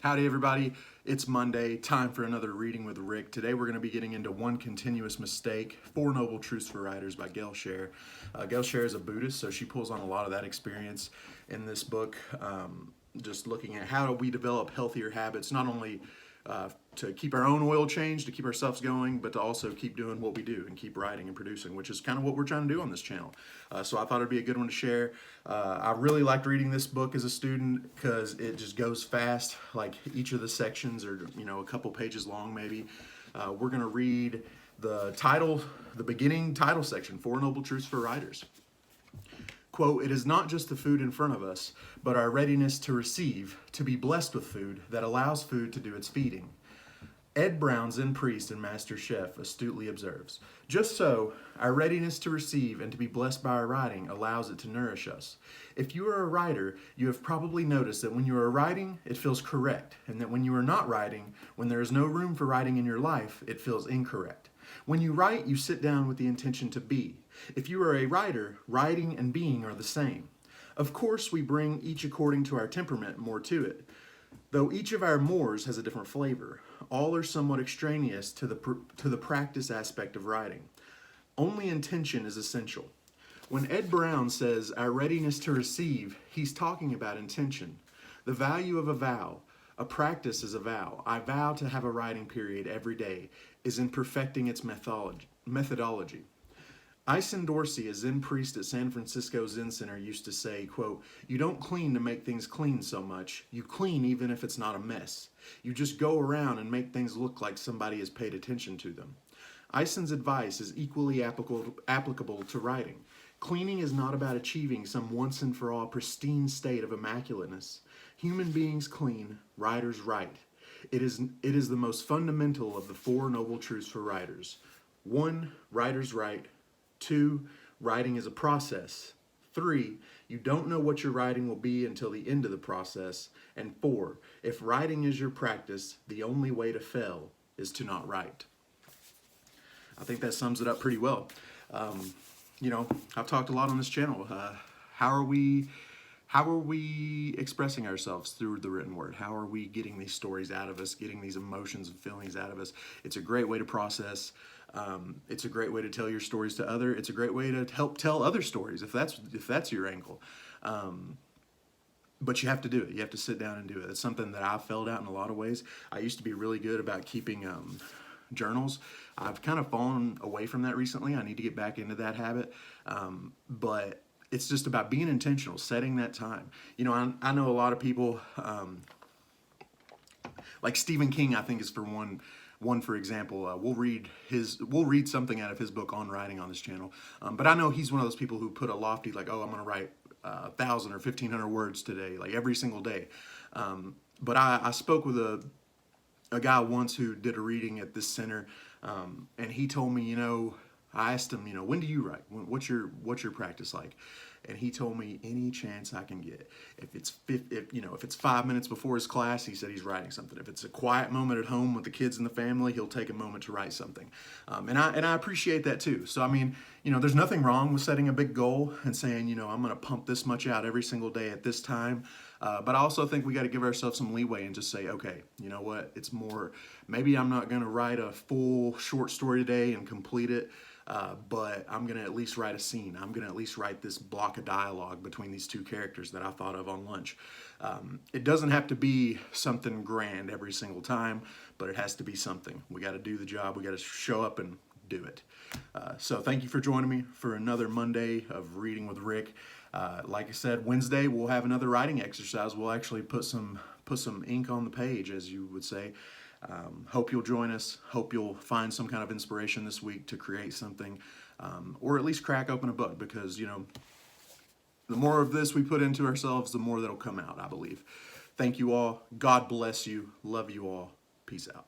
Howdy everybody, it's Monday, time for another Reading with Rick. Today we're going to be getting into One Continuous Mistake, Four Noble Truths for Writers by Gail Sher. Gail Sher is a Buddhist, so she pulls on a lot of that experience in this book, just looking at how we develop healthier habits, not only to keep our own oil change, to keep ourselves going, but to also keep doing what we do and keep writing and producing, which is kind of what we're trying to do on this channel. So I thought it'd be a good one to share. I really liked reading this book as a student because it just goes fast. Like each of the sections are, a couple pages long maybe. We're going to read the title, the beginning title section, Four Noble Truths for Writers. Quote, "It is not just the food in front of us, but our readiness to receive, to be blessed with food that allows food to do its feeding. Ed Brown, Zen priest and master chef, astutely observes, just so, our readiness to receive and to be blessed by our writing allows it to nourish us. If you are a writer, you have probably noticed that when you are writing, it feels correct, and that when you are not writing, when there is no room for writing in your life, it feels incorrect. When you write, you sit down with the intention to be. If you are a writer, writing and being are the same. Of course, we bring each according to our temperament more to it, though each of our mores has a different flavor. All are somewhat extraneous to the practice aspect of writing. Only intention is essential. When Ed Brown says our readiness to receive, he's talking about intention. The value of a vow. A practice is a vow. I vow to have a writing period every day, is in perfecting its methodology. Ison Dorsey, a Zen priest at San Francisco Zen Center, used to say, quote, "You don't clean to make things clean so much. You clean even if it's not a mess. You just go around and make things look like somebody has paid attention to them." Ison's advice is equally applicable to writing. Cleaning is not about achieving some once and for all pristine state of immaculateness. Human beings clean, writers write. It is the most fundamental of the Four Noble Truths for Writers. 1. Writers write. 2. Writing is a process. 3. You don't know what your writing will be until the end of the process. And 4. If writing is your practice, the only way to fail is to not write. I think that sums it up pretty well. I've talked a lot on this channel. How are we expressing ourselves through the written word? How are we getting these stories out of us, getting these emotions and feelings out of us? It's a great way to process. It's a great way to tell your stories to others. It's a great way to help tell other stories if that's your angle. But you have to do it. You have to sit down and do it. It's something that I've filled out in a lot of ways. I used to be really good about keeping journals. I've kind of fallen away from that recently. I need to get back into that habit. But it's just about being intentional, setting that time. I know a lot of people, like Stephen King, I think is for one for example. We'll read something out of his book on writing on this channel. But I know he's one of those people who put a lofty, like, oh, I'm going to write 1,000 or 1,500 words today, like every single day. But I spoke with a guy once who did a reading at this center, and he told me, I asked him, when do you write? What's your practice like? And he told me any chance I can get. If it's 5 minutes before his class, he said he's writing something. If it's a quiet moment at home with the kids and the family, he'll take a moment to write something. And I appreciate that too. So there's nothing wrong with setting a big goal and saying, I'm going to pump this much out every single day at this time. But I also think we got to give ourselves some leeway and just say, okay, you know what? It's more. Maybe I'm not going to write a full short story today and complete it. But I'm going to at least write a scene. I'm going to at least write this block of dialogue between these two characters that I thought of on lunch. It doesn't have to be something grand every single time, but it has to be something. We got to do the job. We got to show up and do it. So thank you for joining me for another Monday of Reading with Rick. Like I said, Wednesday we'll have another writing exercise. We'll actually put some ink on the page, as you would say. Hope you'll join us. Hope you'll find some kind of inspiration this week to create something, or at least crack open a book, because the more of this we put into ourselves, the more that'll come out, I believe. Thank you all. God bless you. Love you all. Peace out.